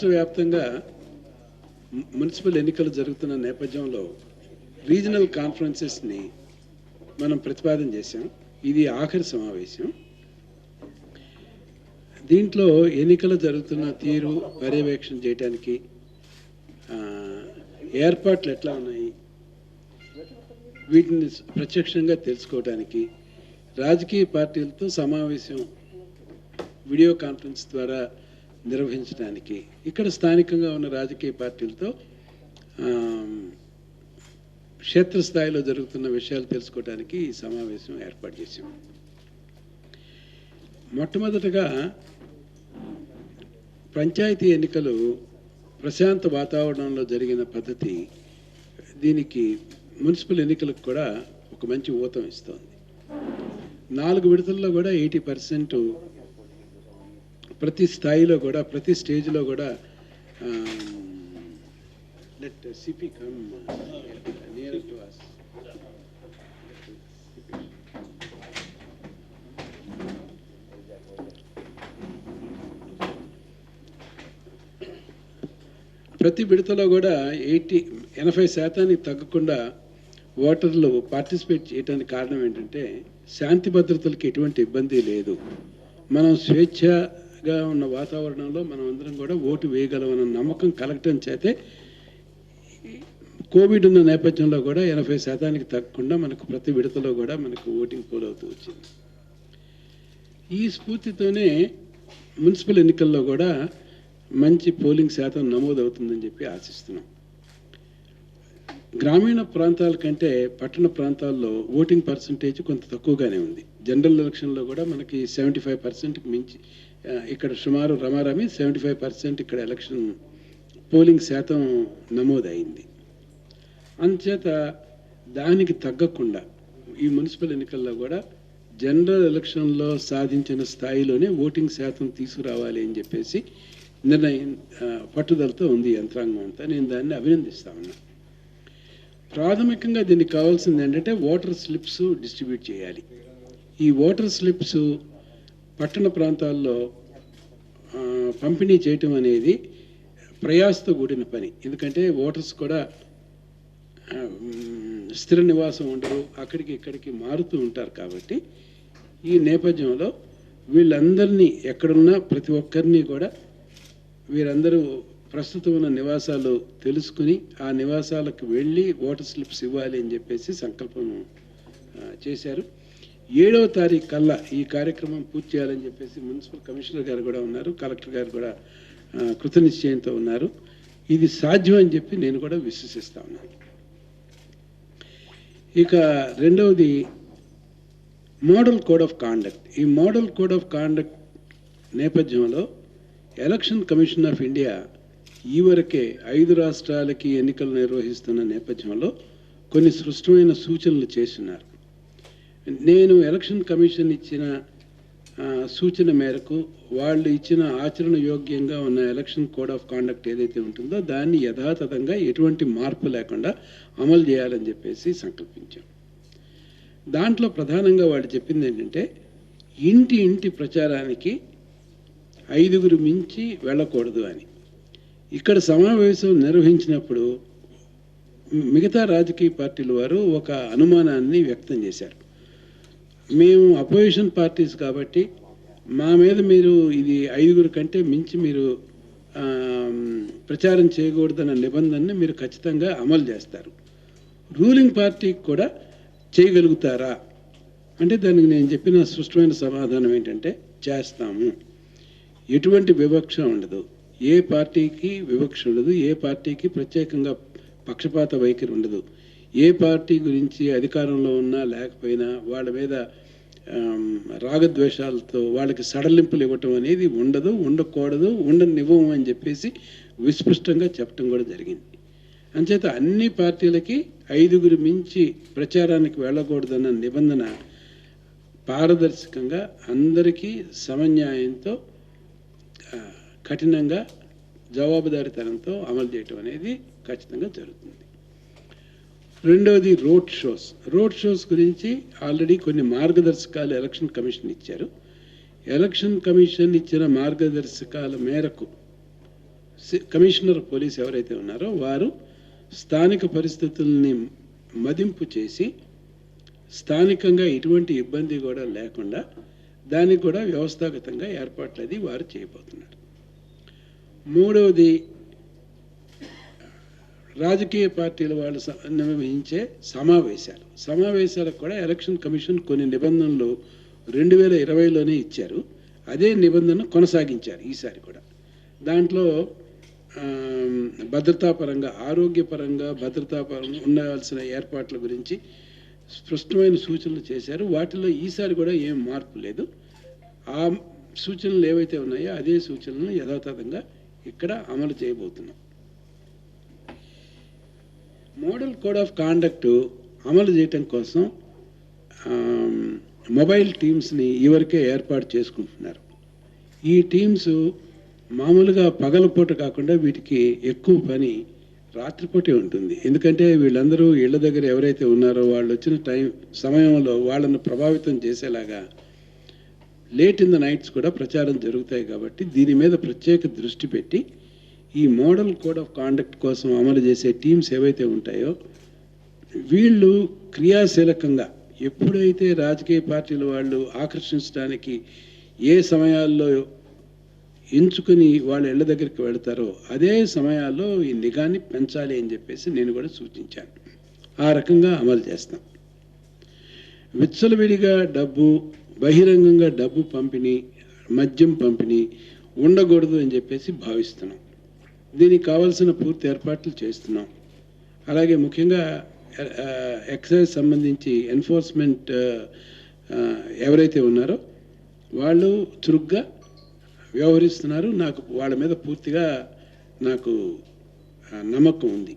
రాష్ట్ర వ్యాప్తంగా మున్సిపల్ ఎన్నికలు జరుగుతున్న నేపథ్యంలో రీజనల్ కాన్ఫరెన్సెస్ని మనం ప్రతిపాదన చేశాం. ఇది ఆఖరి సమావేశం. దీంట్లో ఎన్నికలు జరుగుతున్న తీరు పర్యవేక్షణ చేయడానికి ఏర్పాట్లు ఎట్లా ఉన్నాయి, వీటిని ప్రత్యక్షంగా తెలుసుకోవడానికి రాజకీయ పార్టీలతో సమావేశం వీడియో కాన్ఫరెన్స్ ద్వారా నిర్వహించడానికి, ఇక్కడ స్థానికంగా ఉన్న రాజకీయ పార్టీలతో క్షేత్రస్థాయిలో జరుగుతున్న విషయాలు తెలుసుకోవడానికి ఈ సమావేశం ఏర్పాటు చేశాం. మొట్టమొదటగా పంచాయతీ ఎన్నికలు ప్రశాంత వాతావరణంలో జరిగిన పద్ధతి దీనికి మున్సిపల్ ఎన్నికలకు కూడా ఒక మంచి ఊతం ఇస్తోంది. 4 విడతల్లో కూడా 80% ప్రతి స్థాయిలో కూడా ప్రతి స్టేజ్లో కూడా let CP come near to us. ప్రతి విడతలో కూడా 80% తగ్గకుండా ఓటర్లు పార్టిసిపేట్ చేయడానికి కారణం ఏంటంటే శాంతి భద్రతలకు ఎటువంటి ఇబ్బంది లేదు, మనం స్వేచ్ఛగా ఉన్న వాతావరణంలో మనం అందరం కూడా ఓటు వేయగలమన్న నమ్మకం కలగటం చేతే కోవిడ్ ఉన్న నేపథ్యంలో కూడా 80% తగ్గకుండా మనకు ప్రతి విడతలో కూడా మనకు ఓటింగ్ పోల్ అవుతూ వచ్చింది. ఈ స్ఫూర్తితోనే మున్సిపల్ ఎన్నికల్లో కూడా మంచి పోలింగ్ శాతం నమోదవుతుందని చెప్పి ఆశిస్తున్నాం. గ్రామీణ ప్రాంతాల కంటే పట్టణ ప్రాంతాల్లో ఓటింగ్ పర్సంటేజ్ కొంత తక్కువగానే ఉంది. జనరల్ ఎలక్షన్లో కూడా మనకి 75%కి మించి ఇక్కడ సుమారు రమారమి 75% ఇక్కడ ఎలక్షన్ పోలింగ్ శాతం నమోదైంది. అందుచేత దానికి తగ్గకుండా ఈ మున్సిపల్ ఎన్నికల్లో కూడా జనరల్ ఎలక్షన్లో సాధించిన స్థాయిలోనే ఓటింగ్ శాతం తీసుకురావాలి అని చెప్పేసి నిర్ణయం పట్టుదలతో ఉంది యంత్రాంగం అంతా. నేను దాన్ని అభినందిస్తా ఉన్నా. ప్రాథమికంగా దీనికి కావాల్సింది ఏంటంటే ఓటర్ స్లిప్స్ డిస్ట్రిబ్యూట్ చేయాలి. ఈ ఓటర్ స్లిప్స్ పట్టణ ప్రాంతాల్లో పంపిణీ చేయటం అనేది ప్రయాసతో కూడిన పని. ఎందుకంటే ఓటర్స్ కూడా స్థిర నివాసం ఉండరు, అక్కడికి ఇక్కడికి మారుతూ ఉంటారు. కాబట్టి ఈ నేపథ్యంలో వీళ్ళందరినీ ఎక్కడున్నా ప్రతి ఒక్కరిని కూడా వీరందరూ ప్రస్తుతం ఉన్న నివాసాలు తెలుసుకుని ఆ నివాసాలకు వెళ్ళి ఓటర్ స్లిప్స్ ఇవ్వాలి అని చెప్పేసి సంకల్పం చేశారు. 7వ తారీఖు కల్లా ఈ కార్యక్రమం పూర్తి చేయాలని చెప్పేసి మున్సిపల్ కమిషనర్ గారు కూడా ఉన్నారు, కలెక్టర్ గారు కూడా కృతనిశ్చయంతో ఉన్నారు. ఇది సాధ్యం అని చెప్పి నేను కూడా విశ్వసిస్తా ఉన్నాను. ఇక రెండవది మోడల్ కోడ్ ఆఫ్ కాండక్ట్. ఈ మోడల్ కోడ్ ఆఫ్ కాండక్ట్ నేపథ్యంలో ఎలక్షన్ కమిషన్ ఆఫ్ ఇండియా ఈవరకే 5 రాష్ట్రాలకి ఎన్నికలు నిర్వహిస్తున్న నేపథ్యంలో కొన్ని స్పష్టమైన సూచనలు చేస్తున్నారు. నేను ఎలక్షన్ కమిషన్ ఇచ్చిన సూచన మేరకు వాళ్ళు ఇచ్చిన ఆచరణ యోగ్యంగా ఉన్న ఎలక్షన్ కోడ్ ఆఫ్ కాండక్ట్ ఏదైతే ఉంటుందో దాన్ని యథాతథంగా ఎటువంటి మార్పు లేకుండా అమలు చేయాలని చెప్పేసి సంకల్పించాం. దాంట్లో ప్రధానంగా వాళ్ళు చెప్పింది ఏంటంటే ఇంటి ప్రచారానికి 5గురు మించి వెళ్ళకూడదు అని. ఇక్కడ సమావేశం నిర్వహించినప్పుడు మిగతా రాజకీయ పార్టీల వారు ఒక అనుమానాన్ని వ్యక్తం చేశారు. మేము అపోజిషన్ పార్టీస్ కాబట్టి మా మీద మీరు ఇది 5గురు కంటే మించి మీరు ప్రచారం చేయకూడదన్న నిబంధనని మీరు ఖచ్చితంగా అమలు చేస్తారు, రూలింగ్ పార్టీకి కూడా చేయగలుగుతారా అంటే దానికి నేను చెప్పిన స్పష్టమైన సమాధానం ఏంటంటే చేస్తాము, ఎటువంటి వివక్ష ఉండదు, ఏ పార్టీకి వివక్ష ఉండదు, ఏ పార్టీకి ప్రత్యేకంగా పక్షపాత వైఖరి ఉండదు, ఏ పార్టీ గురించి అధికారంలో ఉన్నా లేకపోయినా వాళ్ళ మీద రాగద్వేషాలతో వాళ్ళకి సడలింపులు ఇవ్వటం అనేది ఉండదు, ఉండకూడదు, ఉండనివ్వము అని చెప్పేసి విస్పష్టంగా చెప్పడం కూడా జరిగింది. అంచేత అన్ని పార్టీలకి 5గురు మించి ప్రచారానికి వెళ్ళకూడదన్న నిబంధన పారదర్శకంగా అందరికీ సమన్యాయంతో కఠినంగా జవాబుదారీతనంతో అమలు చేయటం అనేది ఖచ్చితంగా జరుగుతుంది. రెండవది రోడ్ షోస్ గురించి ఆల్రెడీ కొన్ని మార్గదర్శకాలు ఎలక్షన్ కమిషన్ ఇచ్చారు. ఎలక్షన్ కమిషన్ ఇచ్చిన మార్గదర్శకాల మేరకు కమిషనర్ పోలీస్ ఎవరైతే ఉన్నారో వారు స్థానిక పరిస్థితుల్ని మదింపు చేసి స్థానికంగా ఎటువంటి ఇబ్బంది కూడా లేకుండా దానికి కూడా వ్యవస్థాగతంగా ఏర్పాట్లు అది వారు చేయబోతున్నారు. మూడవది, రాజకీయ పార్టీల వాళ్ళు నిర్వహించే సమావేశాలకు కూడా ఎలక్షన్ కమిషన్ కొన్ని నిబంధనలు 2020లోనే ఇచ్చారు. అదే నిబంధన కొనసాగించారు ఈసారి కూడా. దాంట్లో భద్రతాపరంగా, ఆరోగ్యపరంగా, భద్రతాపరంగా ఉండాల్సిన ఏర్పాట్ల గురించి స్పష్టమైన సూచనలు చేశారు. వాటిలో ఈసారి కూడా ఏం మార్పు లేదు. ఆ సూచనలు ఏవైతే ఉన్నాయో అదే సూచనలను యథాతథంగా ఇక్కడ అమలు చేయబోతున్నాం. మోడల్ కోడ్ ఆఫ్ కాండక్ట్ అమలు చేయటం కోసం మొబైల్ టీమ్స్ని ఇవరకే ఏర్పాటు చేసుకుంటున్నారు. ఈ టీమ్స్ మామూలుగా పగలపూట కాకుండా వీటికి ఎక్కువ పని రాత్రిపూటే ఉంటుంది. ఎందుకంటే వీళ్ళందరూ ఇళ్ల దగ్గర ఎవరైతే ఉన్నారో వాళ్ళు వచ్చిన సమయంలో వాళ్ళను ప్రభావితం చేసేలాగా లేట్ ఇన్ ద నైట్స్ కూడా ప్రచారం జరుగుతాయి. కాబట్టి దీని మీద ప్రత్యేక దృష్టి పెట్టి ఈ మోడల్ కోడ్ ఆఫ్ కాండక్ట్ కోసం అమలు చేసే టీమ్స్ ఏవైతే ఉంటాయో వీళ్ళు క్రియాశీలకంగా ఎప్పుడైతే రాజకీయ పార్టీల వాళ్ళు ఆకర్షించడానికి ఏ సమయాల్లో ఎంచుకుని వాళ్ళ ఇళ్ల దగ్గరికి వెళతారో అదే సమయాల్లో ఈ నిఘాని పెంచాలి అని చెప్పేసి నేను కూడా సూచించాను. ఆ రకంగా అమలు చేస్తాం. విచ్చలవిడిగా డబ్బు, బహిరంగంగా డబ్బు పంపిణీ, మద్యం పంపిణీ ఉండకూడదు అని చెప్పేసి భావిస్తున్నాం. దీనికి కావాల్సిన పూర్తి ఏర్పాట్లు చేస్తున్నాం. అలాగే ముఖ్యంగా ఎక్సైజ్ సంబంధించి ఎన్ఫోర్స్మెంట్ ఎవరైతే ఉన్నారో వాళ్ళు చురుగ్గా వ్యవహరిస్తున్నారు. నాకు వాళ్ళ మీద పూర్తిగా నాకు నమ్మకం ఉంది.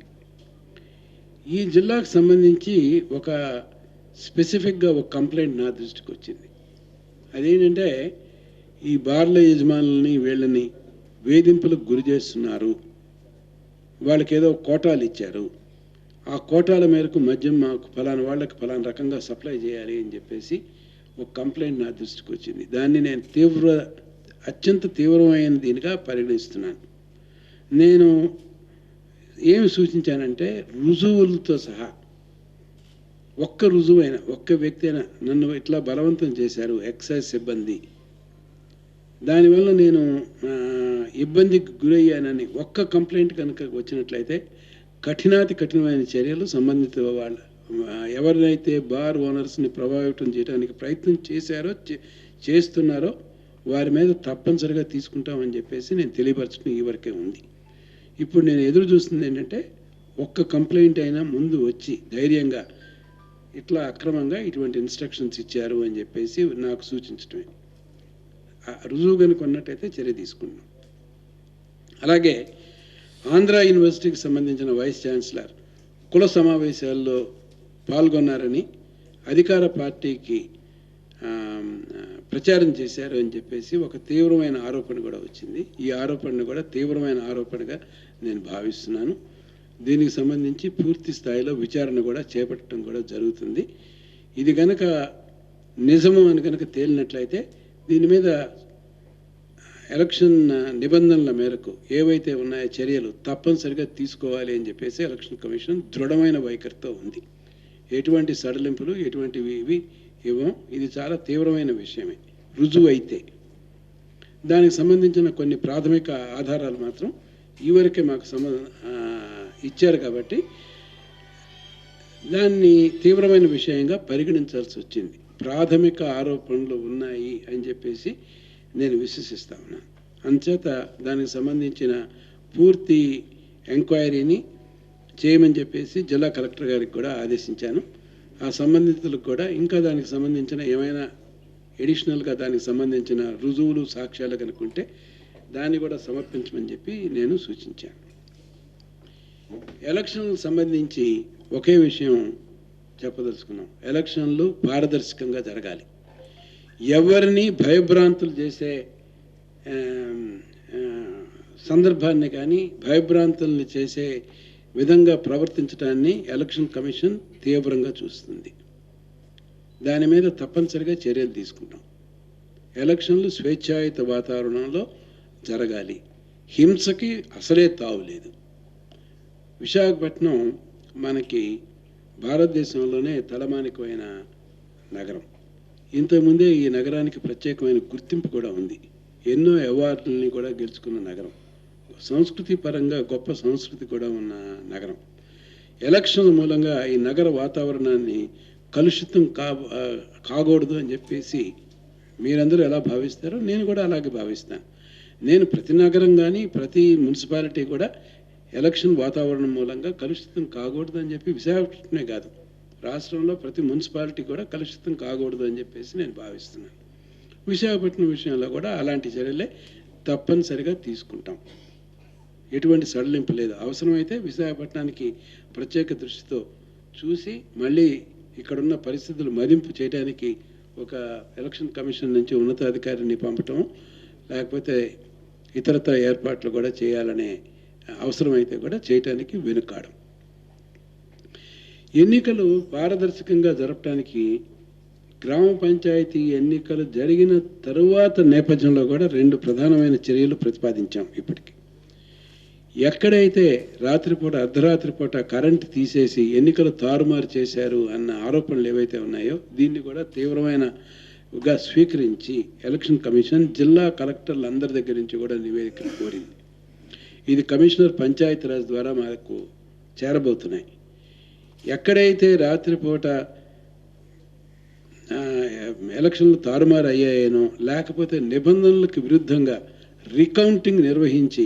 ఈ జిల్లాకు సంబంధించి ఒక స్పెసిఫిక్గా ఒక కంప్లైంట్ నా దృష్టికి వచ్చింది. అదేంటంటే ఈ బార్ల యజమానులని వీళ్ళని వేధింపులకు గురి చేస్తున్నారు. వాళ్ళకి ఏదో కోటాలు ఇచ్చారు. ఆ కోటాల మేరకు మద్యం మాకు ఫలానా వాళ్ళకి ఫలానా రకంగా సప్లై చేయాలి అని చెప్పేసి ఒక కంప్లైంట్ నా దృష్టికి వచ్చింది. దాన్ని నేను అత్యంత తీవ్రమైన దీనిగా పరిగణిస్తున్నాను. నేను ఏమి సూచించానంటే రుజువులతో సహా ఒక్క రుజువైన ఒక్క వ్యక్తి అయినా నన్ను ఇట్లా బలవంతం చేశారు ఎక్సైజ్ సిబ్బంది, దానివల్ల నేను ఇబ్బందికి గురయ్యానని ఒక్క కంప్లైంట్ కనుక వచ్చినట్లయితే కఠినమైన చర్యలు సంబంధిత వాళ్ళ ఎవరినైతే బార్ ఓనర్స్ని ప్రభావితం చేయడానికి ప్రయత్నం చేస్తున్నారో వారి మీద తప్పనిసరిగా తీసుకుంటామని చెప్పేసి నేను తెలియపరచడం ఈ వరకే ఉంది. ఇప్పుడు నేను ఎదురు చూస్తుంది ఏంటంటే ఒక్క కంప్లైంట్ అయినా ముందు వచ్చి ధైర్యంగా ఇట్లా అక్రమంగా ఇటువంటి ఇన్స్ట్రక్షన్స్ ఇచ్చారు అని చెప్పేసి నాకు సూచించడమే. రుజువు కనుక ఉన్నట్టయితే చర్య తీసుకున్నాం. అలాగే ఆంధ్ర యూనివర్సిటీకి సంబంధించిన వైస్ ఛాన్సలర్ కుల సమావేశాల్లో పాల్గొన్నారని అధికార పార్టీకి ప్రచారం చేశారు అని చెప్పేసి ఒక తీవ్రమైన ఆరోపణ కూడా వచ్చింది. ఈ ఆరోపణను కూడా తీవ్రమైన ఆరోపణగా నేను భావిస్తున్నాను. దీనికి సంబంధించి పూర్తి స్థాయిలో విచారణ కూడా చేపట్టడం కూడా జరుగుతుంది. ఇది కనుక నిజము అని కనుక తేలినట్లయితే దీని మీద ఎలక్షన్ నిబంధనల మేరకు ఏవైతే ఉన్నాయో చర్యలు తప్పనిసరిగా తీసుకోవాలి అని చెప్పేసి ఎలక్షన్ కమిషన్ దృఢమైన వైఖరితో ఉంది. ఎటువంటి సడలింపులు ఎటువంటివి ఇవి ఇవ్వం. ఇది చాలా తీవ్రమైన విషయమే. రుజువు అయితే దానికి సంబంధించిన కొన్ని ప్రాథమిక ఆధారాలు మాత్రం ఈవరకే మాకు ఇచ్చారు కాబట్టి దాన్ని తీవ్రమైన విషయంగా పరిగణించాల్సి వచ్చింది. ప్రాథమిక ఆరోపణలు ఉన్నాయి అని చెప్పేసి నేను విశ్వసిస్తా ఉన్నాను. అందుచేత దానికి సంబంధించిన పూర్తి ఎంక్వైరీని చేయమని చెప్పేసి జిల్లా కలెక్టర్ గారికి కూడా ఆదేశించాను. ఆ సంబంధితులకు కూడా ఇంకా దానికి సంబంధించిన ఏమైనా ఎడిషనల్గా దానికి సంబంధించిన రుజువులు సాక్ష్యాలు కనుక్కుంటే దాన్ని కూడా సమర్పించమని చెప్పి నేను సూచించాను. ఎలక్షన్లకు సంబంధించి ఒకే విషయం చెప్పదలుచుకున్నాం. ఎలక్షన్లు పారదర్శకంగా జరగాలి. ఎవరిని భయభ్రాంతులు చేసే సందర్భాన్ని కానీ భయభ్రాంతుల్ని చేసే విధంగా ప్రవర్తించడాన్ని ఎలక్షన్ కమిషన్ తీవ్రంగా చూస్తుంది. దాని మీద తప్పనిసరిగా చర్యలు తీసుకుంటాం. ఎలక్షన్లు స్వేచ్ఛాయుత వాతావరణంలో జరగాలి. హింసకి అసలే తావులేదు. విశాఖపట్నం మనకి భారతదేశంలోనే తలమానికమైన నగరం. ఇంతకుముందే ఈ నగరానికి ప్రత్యేకమైన గుర్తింపు కూడా ఉంది. ఎన్నో అవార్డులని కూడా గెలుచుకున్న నగరం. సంస్కృతి పరంగా గొప్ప సంస్కృతి కూడా ఉన్న నగరం. ఎలక్షన్ మూలంగా ఈ నగర వాతావరణాన్ని కలుషితం కాకూడదు అని చెప్పేసి మీరందరూ ఎలా భావిస్తారో నేను కూడా అలాగే భావిస్తాను. నేను ప్రతి నగరం కానీ ప్రతి మున్సిపాలిటీ కూడా ఎలక్షన్ వాతావరణం మూలంగా కలుషితం కాకూడదు అని చెప్పి, విశాఖపట్నమే కాదు రాష్ట్రంలో ప్రతి మున్సిపాలిటీ కూడా కలుషితం కాకూడదు అని చెప్పేసి నేను భావిస్తున్నాను. విశాఖపట్నం విషయంలో కూడా అలాంటి చర్యలే తప్పనిసరిగా తీసుకుంటాం. ఎటువంటి సడలింపు లేదు. అవసరమైతే విశాఖపట్నానికి ప్రత్యేక దృష్టితో చూసి మళ్ళీ ఇక్కడున్న పరిస్థితులు మదింపు చేయడానికి ఒక ఎలక్షన్ కమిషన్ నుంచి ఉన్నతాధికారిని పంపటం, లేకపోతే ఇతరత్ర ఏర్పాట్లు కూడా చేయాలనే అవసరమైతే కూడా చేయటానికి వెనుకాడం. ఎన్నికలు పారదర్శకంగా జరపడానికి గ్రామ పంచాయతీ ఎన్నికలు జరిగిన తరువాత నేపథ్యంలో కూడా 2 ప్రధానమైన చర్యలు ప్రతిపాదించాం. ఇప్పటికీ ఎక్కడైతే రాత్రిపూట అర్ధరాత్రి పూట కరెంటు తీసేసి ఎన్నికలు తారుమారు చేశారు అన్న ఆరోపణలు ఏవైతే ఉన్నాయో దీన్ని కూడా తీవ్రమైనగా స్వీకరించి ఎలక్షన్ కమిషన్ జిల్లా కలెక్టర్లు అందరి దగ్గర నుంచి కూడా నివేదికలు కోరింది. ఇది కమిషనర్ పంచాయతీరాజ్ ద్వారా మనకు చేరబోతున్నాయి. ఎక్కడైతే రాత్రిపూట ఎలక్షన్లు తారుమారు అయ్యాయేనో, లేకపోతే నిబంధనలకు విరుద్ధంగా రీకౌంటింగ్ నిర్వహించి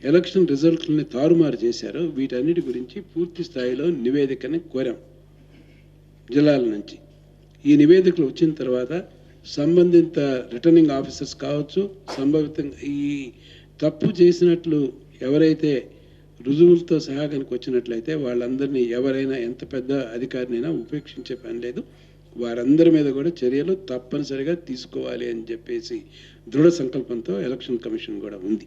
ఎలక్షన్ రిజల్ట్లని తారుమారు చేశారో వీటన్నిటి గురించి పూర్తి స్థాయిలో నివేదికని కోరాం జిల్లాల నుంచి. ఈ నివేదికలు వచ్చిన తర్వాత సంబంధిత రిటర్నింగ్ ఆఫీసర్స్ కావచ్చు, సంభవితంగా ఈ తప్పు చేసినట్లు ఎవరైతే రుజువులతో సహా కనుక వచ్చినట్లయితే వాళ్ళందరినీ ఎవరైనా ఎంత పెద్ద అధికారినైనా ఉపేక్షించే పని లేదు. వారందరి మీద కూడా చర్యలు తప్పనిసరిగా తీసుకోవాలి అని చెప్పేసి దృఢ సంకల్పంతో ఎలక్షన్ కమిషన్ కూడా ఉంది.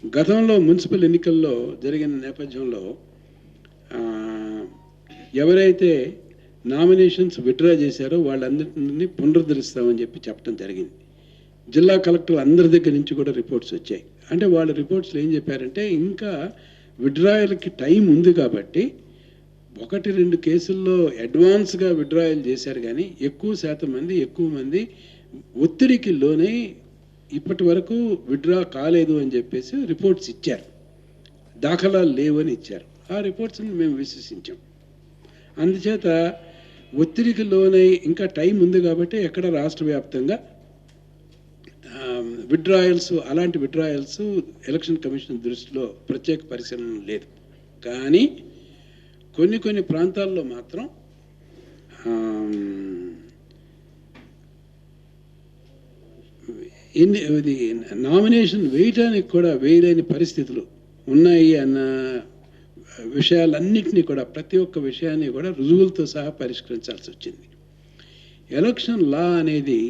గతంలో మున్సిపల్ ఎన్నికల్లో జరిగిన నేపథ్యంలో ఎవరైతే నామినేషన్స్ విత్డ్రా చేశారో వాళ్ళందరినీ పునరుద్ధరిస్తామని చెప్పడం జరిగింది. జిల్లా కలెక్టర్లు అందరి దగ్గర నుంచి కూడా రిపోర్ట్స్ వచ్చాయి. అంటే వాళ్ళ రిపోర్ట్స్లో ఏం చెప్పారంటే ఇంకా విత్డ్రాయల్కి టైం ఉంది కాబట్టి 1-2 కేసుల్లో అడ్వాన్స్గా విత్డ్రాయల్ చేశారు, కానీ ఎక్కువ మంది ఒత్తిడికి లోనై ఇప్పటి వరకు విత్డ్రా కాలేదు అని చెప్పేసి రిపోర్ట్స్ ఇచ్చారు. దాఖలాలు లేవని ఇచ్చారు. ఆ రిపోర్ట్స్ని మేము విశ్వసించాం. అందుచేత ఒత్తిడికి లోనై ఇంకా టైం ఉంది కాబట్టి ఎక్కడ రాష్ట్ర వ్యాప్తంగా అలాంటి విత్డ్రాయల్స్ ఎలక్షన్ కమిషన్ దృష్టిలో ప్రత్యేక పరిశీలన లేదు. కానీ కొన్ని ప్రాంతాల్లో మాత్రం ఇది నామినేషన్ వేయటానికి కూడా వేయలేని పరిస్థితులు ఉన్నాయి అన్న విషయాలన్నింటినీ కూడా ప్రతి ఒక్క విషయాన్ని కూడా రుజువులతో సహా పరిష్కరించాల్సి వచ్చింది. ఎలక్షన్ లా అనేది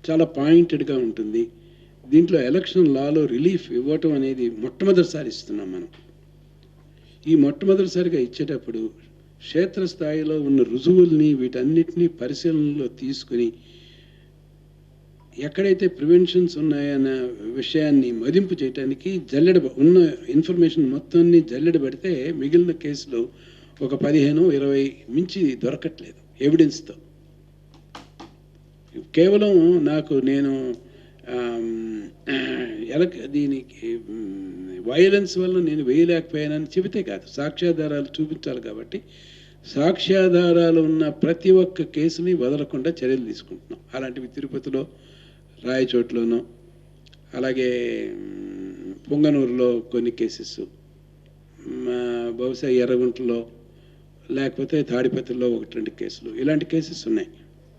చాలా పాయింటెడ్గా ఉంటుంది. దీంట్లో ఎలక్షన్ లాలో రిలీఫ్ ఇవ్వటం అనేది మొట్టమొదటిసారి ఇస్తున్నాం మనం. ఈ మొట్టమొదటిసారిగా ఇచ్చేటప్పుడు క్షేత్రస్థాయిలో ఉన్న రుజువుల్ని వీటన్నిటినీ పరిశీలనలో తీసుకుని ఎక్కడైతే ప్రివెన్షన్స్ ఉన్నాయన్న విషయాన్ని మదింపు చేయడానికి ఉన్న ఇన్ఫర్మేషన్ మొత్తాన్ని జల్లెడ పెడితే మిగిలిన కేసులు ఒక 15-20 మించి దొరకట్లేదు ఎవిడెన్స్తో. కేవలం నేను దీనికి వైలెన్స్ వల్ల నేను వేయలేకపోయానని చెబితే కాదు, సాక్ష్యాధారాలు చూపించాలి. కాబట్టి సాక్ష్యాధారాలు ఉన్న ప్రతి ఒక్క కేసుని వదలకుండా చర్యలు తీసుకుంటున్నాం. అలాంటివి తిరుపతిలో, రాయచోట్లోనూ, అలాగే పొంగనూరులో కొన్ని కేసెస్, బహుశా ఎర్రగుంటలో, లేకపోతే తాడిపత్రిలో 1-2 కేసులు, ఇలాంటి కేసెస్ ఉన్నాయి.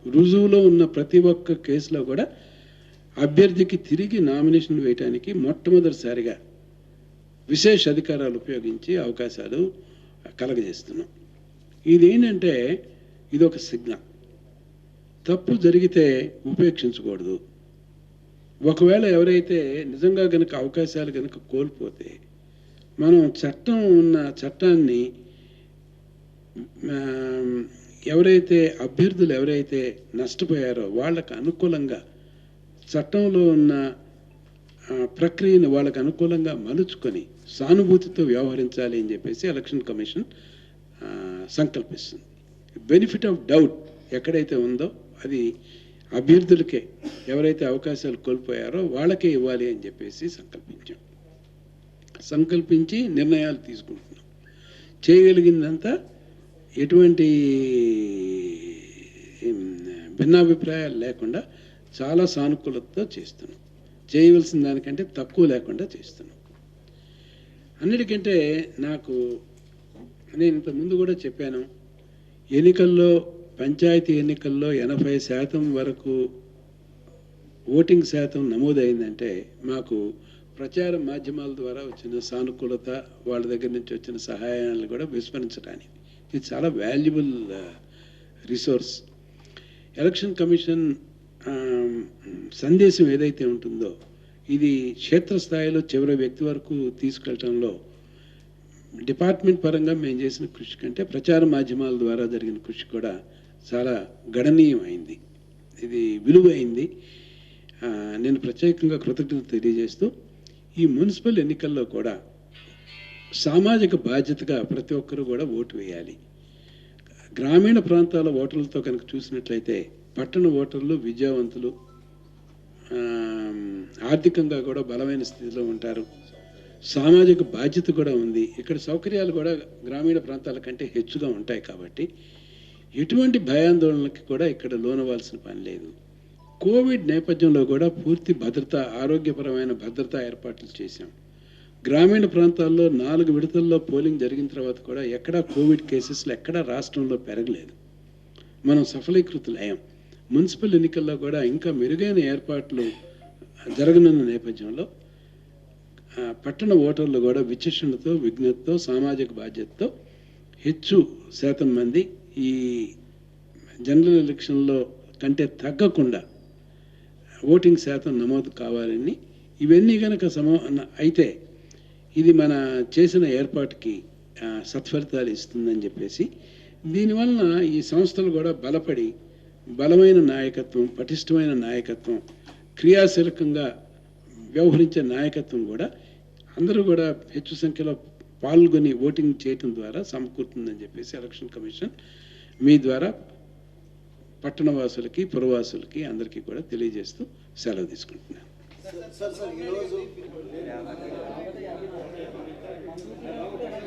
రుజువులో ఉన్న ప్రతి ఒక్క కేసులో కూడా అభ్యర్థికి తిరిగి నామినేషన్ వేయడానికి మొట్టమొదటిసారిగా విశేష అధికారాలు ఉపయోగించి అవకాశాలు కలగజేస్తున్నాం. ఇదేంటంటే ఇదొక సిగ్నల్. తప్పు జరిగితే ఉపేక్షించకూడదు. ఒకవేళ ఎవరైతే నిజంగా కనుక అవకాశాలు కనుక కోల్పోతే మనం చట్టాన్ని అభ్యర్థులు ఎవరైతే నష్టపోయారో వాళ్ళకు అనుకూలంగా చట్టంలో ఉన్న ప్రక్రియను వాళ్ళకు అనుకూలంగా మలుచుకొని సానుభూతితో వ్యవహరించాలి అని చెప్పేసి ఎలక్షన్ కమిషన్ సంకల్పిస్తుంది. బెనిఫిట్ ఆఫ్ డౌట్ ఎక్కడైతే ఉందో అది అభ్యర్థులకే, ఎవరైతే అవకాశాలు కోల్పోయారో వాళ్ళకే ఇవ్వాలి అని చెప్పేసి సంకల్పించి నిర్ణయాలు తీసుకుంటున్నాం. చేయగలిగిందంతా ఎటువంటి భిన్నాభిప్రాయాలు లేకుండా చాలా సానుకూలతతో చేస్తున్నాం. చేయవలసిన దానికంటే తక్కువ లేకుండా చేస్తున్నాం. అన్నిటికంటే నేను ఇంతకుముందు కూడా చెప్పాను, పంచాయతీ ఎన్నికల్లో 80% వరకు ఓటింగ్ శాతం నమోదైందంటే మాకు ప్రచార మాధ్యమాల ద్వారా వచ్చిన సానుకూలత, వాళ్ళ దగ్గర నుంచి వచ్చిన సహాయాలను కూడా విస్మరించడానికి ఇది చాలా వాల్యుబుల్ రిసోర్స్. ఎలక్షన్ కమిషన్ సందేశం ఏదైతే ఉంటుందో ఇది క్షేత్రస్థాయిలో చివరి వ్యక్తి వరకు తీసుకెళ్ళటంలో డిపార్ట్మెంట్ పరంగా మేము చేసిన కృషి కంటే ప్రచార మాధ్యమాల ద్వారా జరిగిన కృషి కూడా చాలా గణనీయమైంది, ఇది విలువైంది. నేను ప్రత్యేకంగా కృతజ్ఞత తెలియజేస్తూ ఈ మున్సిపల్ ఎన్నికల్లో కూడా సామాజిక బాధ్యతగా ప్రతి ఒక్కరూ కూడా ఓటు వేయాలి. గ్రామీణ ప్రాంతాల ఓటర్లతో కనుక చూసినట్లయితే పట్టణ ఓటర్లు విద్యావంతులు, ఆర్థికంగా కూడా బలమైన స్థితిలో ఉంటారు. సామాజిక బాధ్యత కూడా ఉంది. ఇక్కడ సౌకర్యాలు కూడా గ్రామీణ ప్రాంతాల కంటే హెచ్చుగా ఉంటాయి కాబట్టి ఎటువంటి భయాందోళనకి కూడా ఇక్కడ లోనవ్వాల్సిన పని లేదు. కోవిడ్ నేపథ్యంలో కూడా పూర్తి భద్రత, ఆరోగ్యపరమైన భద్రతా ఏర్పాట్లు చేశాం. గ్రామీణ ప్రాంతాల్లో 4 విడతల్లో పోలింగ్ జరిగిన తర్వాత కూడా ఎక్కడా కోవిడ్ కేసెస్లు ఎక్కడా రాష్ట్రంలో పెరగలేదు. మనం సఫలీకృతులయ్యాం. మున్సిపల్ ఎన్నికల్లో కూడా ఇంకా మెరుగైన ఏర్పాట్లు జరగనున్న నేపథ్యంలో పట్టణ ఓటర్లు కూడా విచక్షణతో, విజ్ఞతతో, సామాజిక బాధ్యతతో హెచ్చు శాతం మంది ఈ జనరల్ ఎలక్షన్లో కంటే తగ్గకుండా ఓటింగ్ శాతం నమోదు కావాలని, ఇవన్నీ కనుక అయితే ఇది మన చేసిన ఏర్పాటుకి సత్ఫలితాలు ఇస్తుందని చెప్పేసి, దీనివలన ఈ సంస్థలు కూడా బలపడి బలమైన నాయకత్వం, పటిష్టమైన నాయకత్వం, క్రియాశీలకంగా వ్యవహరించే నాయకత్వం కూడా అందరూ కూడా హెచ్చు సంఖ్యలో పాల్గొని ఓటింగ్ చేయటం ద్వారా సమకూరుతుందని చెప్పేసి ఎలక్షన్ కమిషన్ మీ ద్వారా పట్టణవాసులకి, పురవాసులకి అందరికీ కూడా తెలియజేస్తూ సెలవు తీసుకుంటున్నాను.